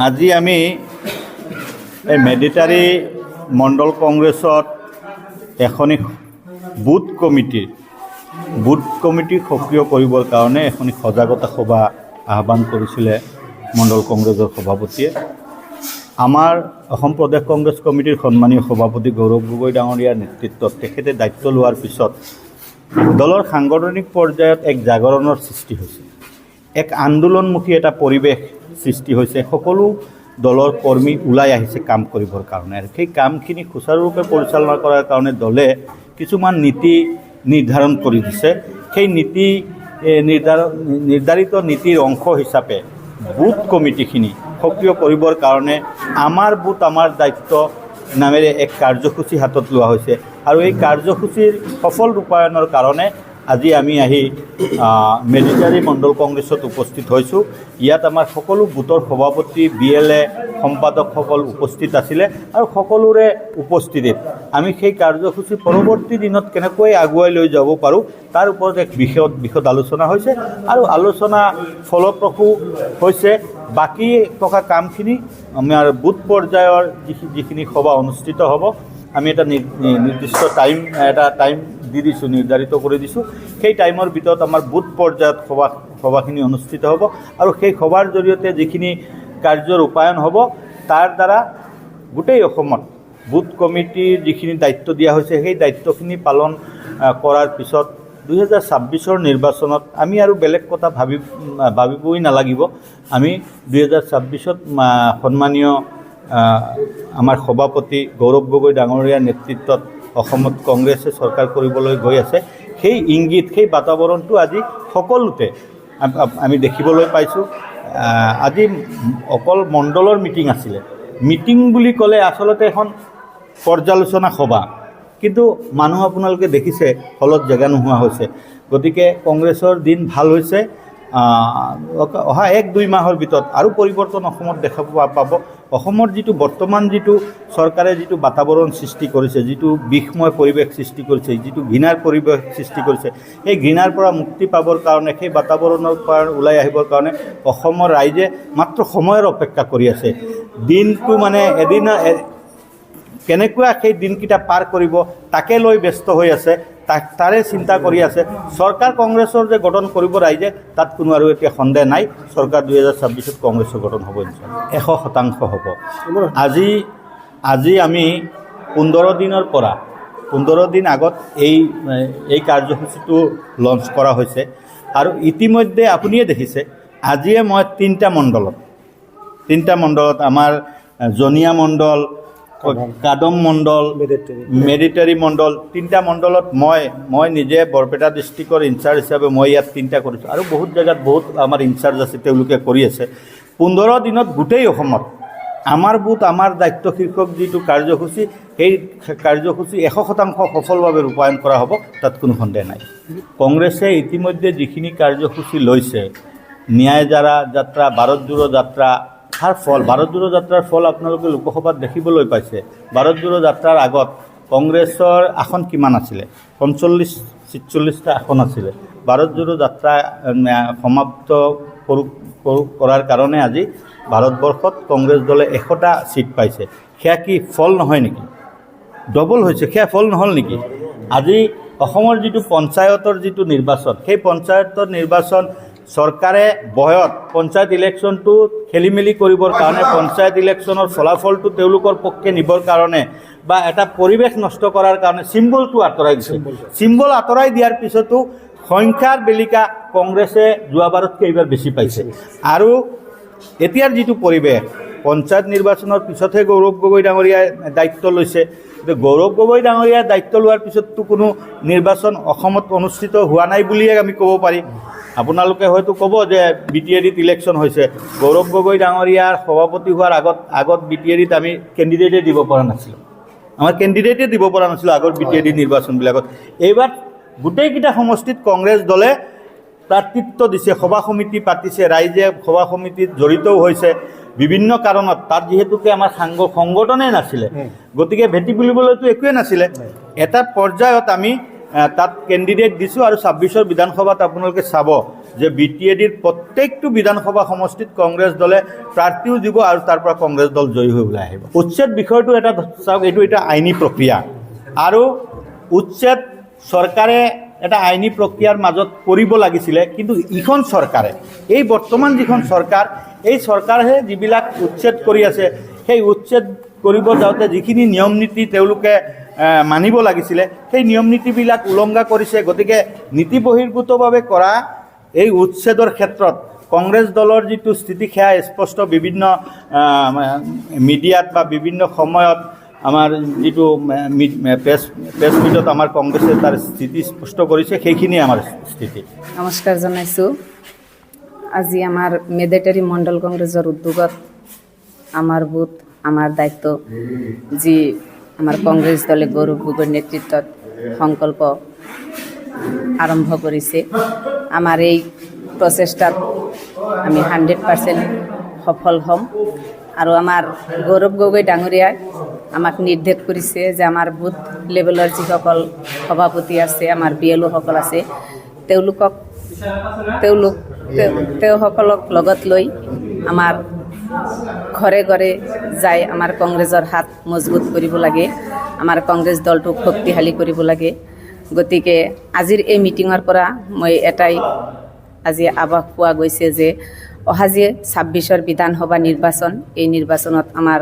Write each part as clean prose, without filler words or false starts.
আজি আমি এই মেডিটাৰী মণ্ডল কংগ্ৰেছত এখনি বুথ কমিটি সক্ৰিয় কৰিবৰ কাৰণে এখনি সজাগতা সভা আহ্বান কৰিছিলে মণ্ডল কংগ্ৰেছৰ সভাপতিয়ে। আমাৰ অসম প্ৰদেশ কংগ্ৰেছ কমিটিৰ সন্মানীয় সভাপতি গৌৰৱ গগৈ ডাঙৰীয়াৰ নেতৃত্বত তেখেতে দায়িত্ব লোৱাৰ পিছত দলৰ সাংগঠনিক পৰ্যায়ত এক জাগৰণৰ সৃষ্টি হৈছে, এক আন্দোলনমুখী এটা পৰিৱেশ সৃষ্টি হৈছে। সকলো দলৰ কৰ্মী ওলাই আহিছে কাম কৰিবৰ কাৰণে, আৰু সেই কামখিনি সুচাৰুৰূপে পৰিচালনা কৰাৰ কাৰণে দলে কিছুমান নীতি নিৰ্ধাৰণ কৰি দিছে। সেই নীতি নিৰ্ধাৰিত নীতিৰ অংশ হিচাপে বুথ কমিটিখিনি সক্ৰিয় কৰিবৰ কাৰণে আমাৰ বুথ আমাৰ দায়িত্ব নামেৰে এক কাৰ্যসূচী হাতত লোৱা হৈছে, আৰু এই কাৰ্যসূচীৰ সফল ৰূপায়ণৰ কাৰণে আজি আমি আহি মেডিটাৰী মণ্ডল কংগ্ৰেছত উপস্থিত হৈছোঁ। ইয়াত আমাৰ সকলো বুথৰ সভাপতি BLA সম্পাদকসকল উপস্থিত আছিলে, আৰু সকলোৰে উপস্থিতিত আমি সেই কাৰ্যসূচী পৰৱৰ্তী দিনত কেনেকৈ আগুৱাই লৈ যাব পাৰোঁ তাৰ ওপৰত এক বিশদ আলোচনা হৈছে, আৰু আলোচনা ফলপ্ৰসূ হৈছে। বাকী থকা কামখিনি আমাৰ বুথ পৰ্যায়ৰ যিখিনি সভা অনুষ্ঠিত হ'ব, আমি এটা নিৰ্দিষ্ট টাইম দি দিছোঁ, নিৰ্ধাৰিত কৰি দিছোঁ। সেই টাইমৰ ভিতৰত আমাৰ বুথ পৰ্যায়ত সভাখিনি অনুষ্ঠিত হ'ব, আৰু সেই সভাৰ জৰিয়তে যিখিনি কাৰ্য ৰূপায়ণ হ'ব তাৰ দ্বাৰা গোটেই অসমত বুথ কমিটিৰ যিখিনি দায়িত্ব দিয়া হৈছে সেই দায়িত্বখিনি পালন কৰাৰ পিছত 2026 নিৰ্বাচনত আমি আৰু বেলেগ কথা ভাবিবই নালাগিব। আমি 2026 সন্মানীয় আমাৰ সভাপতি গৌৰৱ গগৈ ডাঙৰীয়াৰ নেতৃত্বত অসমত কংগ্ৰেছে চৰকাৰ কৰিবলৈ গৈ আছে। সেই ইংগিত, সেই বাতাবৰণটো আজি সকলোতে আমি দেখিবলৈ পাইছোঁ। আজি অকল মণ্ডলৰ মিটিং আছিলে। মিটিং বুলি ক'লে আচলতে এখন পৰ্যালোচনা সভা, কিন্তু মানুহ আপোনালোকে দেখিছে হলত জেগা নোহোৱা হৈছে। গতিকে কংগ্ৰেছৰ দিন ভাল হৈছে। অহা 1-2 মাহৰ ভিতৰত আৰু পৰিৱৰ্তন অসমত দেখা পাব। অসমৰ বৰ্তমান চৰকাৰে যিটো বাতাবৰণ সৃষ্টি কৰিছে, যিটো বিষময় পৰিৱেশ সৃষ্টি কৰিছে, যিটো ঘৃণাৰ পৰিৱেশ সৃষ্টি কৰিছে, সেই ঘৃণাৰ পৰা মুক্তি পাবৰ কাৰণে, সেই বাতাবৰণৰ পৰা ওলাই আহিবৰ কাৰণে অসমৰ ৰাইজে মাত্ৰ সময়ৰ অপেক্ষা কৰি আছে। দিনটো মানে এদিন কেনেকুৱা সেই দিনকেইটা পাৰ কৰিব তাকে লৈ ব্যস্ত হৈ আছে, তাৰে চিন্তা কৰি আছে। চৰকাৰ কংগ্ৰেছৰ যে গঠন কৰিব ৰাইজে, তাত কোনো আৰু এতিয়া সন্দেহ নাই। চৰকাৰ 2026 কংগ্ৰেছৰ গঠন হ'ব, 100% হ'ব। আজি আমি 15 দিন আগত এই কাৰ্যসূচীটো লঞ্চ কৰা হৈছে, আৰু ইতিমধ্যে আপুনিয়ে দেখিছে আজিয়ে মই 3টা মণ্ডলত আমাৰ জনীয়া মণ্ডল, কাদম মণ্ডল, মেডিটাৰী মণ্ডল, 3টা মণ্ডলত মই নিজে বৰপেটা ডিষ্ট্ৰিক্টৰ ইনচাৰ্জ হিচাপে মই ইয়াত 3টা কৰিছোঁ, আৰু বহুত জেগাত বহুত আমাৰ ইনচাৰ্জ আছে, তেওঁলোকে কৰি আছে। 15 দিনত গোটেই অসমত আমাৰ বুথ আমাৰ দায়িত্ব শীৰ্ষক যিটো কাৰ্যসূচী, সেই কাৰ্যসূচী 100% সফলভাৱে ৰূপায়ণ কৰা হ'ব, তাত কোনো সন্দেহ নাই। কংগ্ৰেছে ইতিমধ্যে যিখিনি কাৰ্যসূচী লৈছে, ন্যায় যাত্ৰা, ভাৰত জোড়ো যাত্ৰা, ভাৰত জোড়ো যাত্ৰাৰ ফল আপোনালোকে লোকসভাত দেখিবলৈ পাইছে। ভাৰত জোড়ো যাত্ৰাৰ আগত কংগ্ৰেছৰ আসন কিমান আছিলে? 45-46টা আসন আছিলে। ভাৰত জোড়ো যাত্ৰা সমাপ্ত কৰাৰ কাৰণে আজি ভাৰতবৰ্ষত কংগ্ৰেছ দলে 100টা সিট পাইছে। সেয়া কি ফল নহয় নেকি? ডবল হৈছে, সেয়া ফল নহ'ল নেকি? আজি অসমৰ পঞ্চায়তৰ নিৰ্বাচন, সেই পঞ্চায়তৰ নিৰ্বাচন চৰকাৰে পঞ্চায়ত ইলেকশ্যনটো খেলি মেলি কৰিবৰ কাৰণে, পঞ্চায়ত ইলেকশ্যনৰ ফলাফলটো তেওঁলোকৰ পক্ষে নিবৰ কাৰণে, বা এটা পৰিৱেশ নষ্ট কৰাৰ কাৰণে চিম্বলটো আঁতৰাই দিছে। চিম্বল আঁতৰাই দিয়াৰ পিছতো সংখ্যাৰ বেলিকা কংগ্ৰেছে যোৱাবাৰতকৈ এইবাৰ বেছি পাইছে। আৰু এতিয়াৰ পৰিৱেশ, পঞ্চায়ত নিৰ্বাচনৰ পিছতহে গৌৰৱ গগৈ ডাঙৰীয়াই দায়িত্ব লৈছে। গৌৰৱ গগৈ ডাঙৰীয়াই দায়িত্ব লোৱাৰ পিছততো কোনো নিৰ্বাচন অসমত অনুষ্ঠিত হোৱা নাই বুলিয়ে আমি ক'ব পাৰি। আপোনালোকে হয়তো ক'ব যে BTADত ইলেকশ্যন হৈছে। গৌৰৱ গগৈ ডাঙৰীয়াৰ সভাপতি হোৱাৰ আগত BTADত আমি কেণ্ডিডেটে দিব পৰা নাছিলোঁ, আগৰ BTAD নিৰ্বাচনবিলাকত। এইবাৰ গোটেইকেইটা সমষ্টিত কংগ্ৰেছ দলে প্ৰাৰ্থিত্ব দিছে, সভা সমিতি পাতিছে, ৰাইজে সভা সমিতিত জড়িতও হৈছে বিভিন্ন কাৰণত। তাত যিহেতুকে আমাৰ সংগঠনেই নাছিলে, গতিকে ভেটি বুলিবলৈতো একোৱেই নাছিলে। এটা পৰ্যায়ত আমি তাত কেণ্ডিডেট দিছোঁ আৰু 26 বিধানসভাত আপোনালোকে চাব যে BTADৰ প্ৰত্যেকটো বিধানসভা সমষ্টিত কংগ্ৰেছ দলে প্ৰাৰ্থীও দিব আৰু তাৰ পৰা কংগ্ৰেছ দল জয়ী হৈ ওলাই আহিব। উচ্ছেদ বিষয়টো এটা চাওক, এইটো এটা আইনী প্ৰক্ৰিয়া আৰু উচ্ছেদ চৰকাৰে এটা আইনী প্ৰক্ৰিয়াৰ মাজত কৰিব লাগিছিলে, কিন্তু ইখন চৰকাৰে, এই বৰ্তমান যিখন চৰকাৰ, এই চৰকাৰহে যিবিলাক উচ্ছেদ কৰি আছে, সেই উচ্ছেদ কৰিব যাওঁতে যিখিনি নিয়ম নীতি তেওঁলোকে মানিব লাগিছিলে সেই নিয়ম নীতিবিলাক উলংঘা কৰিছে। গতিকে নীতি বহিৰ্ভূতভাৱে কৰা এই উচ্ছেদৰ ক্ষেত্ৰত কংগ্ৰেছ দলৰ যিটো স্থিতি সেয়া স্পষ্ট। বিভিন্ন মিডিয়াত বা বিভিন্ন সময়ত আমাৰ যিটো প্ৰেছ মিটত আমাৰ কংগ্ৰেছে তাৰ স্থিতি স্পষ্ট কৰিছে, সেইখিনিয়ে আমাৰ স্থিতি। নমস্কাৰ জনাইছোঁ। আজি আমাৰ মেদেটাৰী মণ্ডল কংগ্ৰেছৰ উদ্যোগত আমাৰ বুথ আমাৰ দায়িত্ব যি আমাৰ কংগ্ৰেছ দলে গৌৰৱ গগৈৰ নেতৃত্বত সংকল্প আৰম্ভ কৰিছে। আমাৰ এই প্ৰচেষ্টাত আমি 100% সফল হ'ম আৰু আমাৰ গৌৰৱ গগৈ ডাঙৰীয়াই আমাক নিৰ্দেশ কৰিছে যে আমাৰ বুথ লেভেলৰ যিসকল সভাপতি আছে, আমাৰ BLOসকল আছে, তেওঁসকলক লগত লৈ আমাৰ ঘৰে ঘৰে যাই আমাৰ কংগ্ৰেছৰ হাত মজবুত কৰিব লাগে, আমাৰ কংগ্ৰেছ দলটোক শক্তিশালী কৰিব লাগে। গতিকে আজিৰ এই মিটিঙৰ পৰা মই এটাই আজি আভাস পোৱা গৈছে যে অহা যে 26 বিধানসভা নিৰ্বাচন, এই নিৰ্বাচনত আমাৰ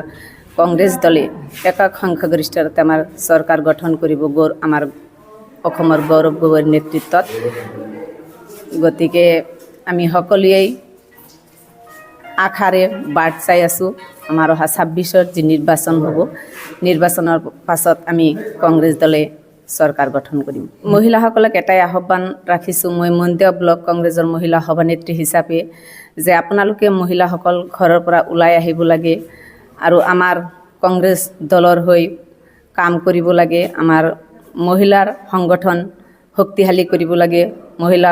কংগ্ৰেছ দলে একক সংখ্যাগৰিষ্ঠতে আমাৰ চৰকাৰ গঠন কৰিব আমাৰ অসমৰ গৌৰৱ গগৈৰ নেতৃত্বত। গতিকে আমি সকলোৱেই আশাৰে বাট চাই আছোঁ। আমাৰ অহা 26 যি নিৰ্বাচন হ'ব, নিৰ্বাচনৰ পাছত আমি কংগ্ৰেছ দলে চৰকাৰ গঠন কৰিম। মহিলাসকলক এটাই আহ্বান ৰাখিছোঁ মই মন্দিয়া ব্লক কংগ্ৰেছৰ মহিলা সভানেত্ৰী হিচাপে, যে আপোনালোকে মহিলাসকল ঘৰৰ পৰা ওলাই আহিব লাগে আৰু আমাৰ কংগ্ৰেছ দলৰ হৈ কাম কৰিব লাগে। আমাৰ মহিলাৰ সংগঠন শক্তিশালী কৰিব লাগে, মহিলা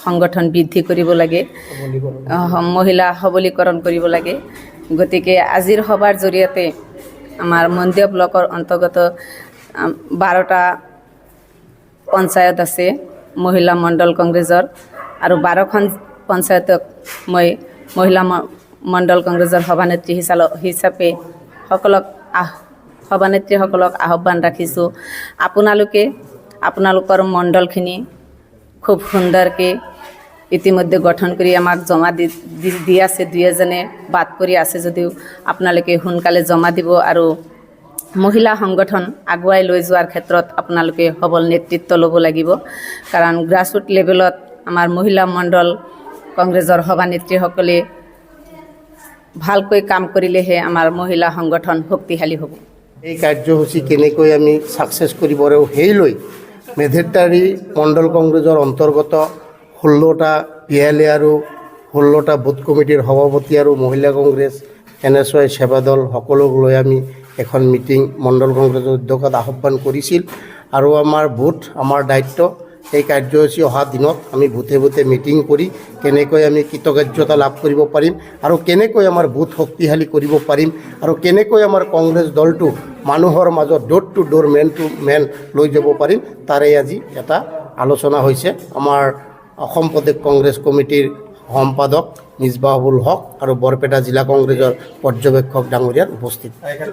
সংগঠন বৃদ্ধি কৰিব লাগে, মহিলা সবলীকৰণ কৰিব লাগে। গতিকে আজিৰ সভাৰ জৰিয়তে আমাৰ মন্দিয়া ব্লকৰ অন্তৰ্গত 12টা পঞ্চায়ত আছে মহিলা মণ্ডল কংগ্ৰেছৰ, আৰু 12খন পঞ্চায়তক মই মহিলা মণ্ডল কংগ্ৰেছৰ সভানেত্ৰী হিচাপে সভানেত্ৰীসকলক আহ্বান ৰাখিছোঁ, আপোনালোকৰ মণ্ডলখিনি খুব সুন্দৰকৈ ইতিমধ্যে গঠন কৰি আমাক জমা দি আছে। 2 এজনে বাদ কৰি আছে যদিও আপোনালোকে সোনকালে জমা দিব আৰু মহিলা সংগঠন আগুৱাই লৈ যোৱাৰ ক্ষেত্ৰত আপোনালোকে সবল নেতৃত্ব ল'ব লাগিব। কাৰণ গ্ৰাছৰুট লেভেলত আমাৰ মহিলা মণ্ডল কংগ্ৰেছৰ সভানেত্ৰীসকলে ভালকৈ কাম কৰিলেহে আমাৰ মহিলা সংগঠন শক্তিশালী হ'ব। এই কাৰ্যসূচী কেনেকৈ আমি ছাকচেছ কৰিব পাৰোঁ সেই লৈ মেধেটাৰী মণ্ডল কংগ্ৰেছৰ অন্তৰ্গত 16টা PLA আৰু 16টা বুথ কমিটিৰ সভাপতি আৰু মহিলা কংগ্ৰেছ NSY সেৱা দল সকলোক লৈ আমি এখন মিটিং মণ্ডল কংগ্ৰেছৰ উদ্যোগত আহ্বান কৰিছিল। আৰু আমাৰ বুথ আমাৰ দায়িত্ব, এই কাৰ্যসূচী অহা দিনত আমি বুথে বুথে মিটিং কৰি কেনেকৈ আমি কৃতকাৰ্যতা লাভ কৰিব পাৰিম আৰু কেনেকৈ আমাৰ বুথ শক্তিশালী কৰিব পাৰিম আৰু কেনেকৈ আমাৰ কংগ্ৰেছ দলটো মানুহৰ মাজত door to door men to men লৈ যাব পাৰিম, তাৰে আজি এটা আলোচনা হৈছে। আমাৰ অসম প্ৰদেশ কংগ্ৰেছ কমিটিৰ সম্পাদক মিছবাহুল হক আৰু বৰপেটা জিলা কংগ্ৰেছৰ পৰ্যবেক্ষক ডাঙৰীয়াৰ উপস্থিত।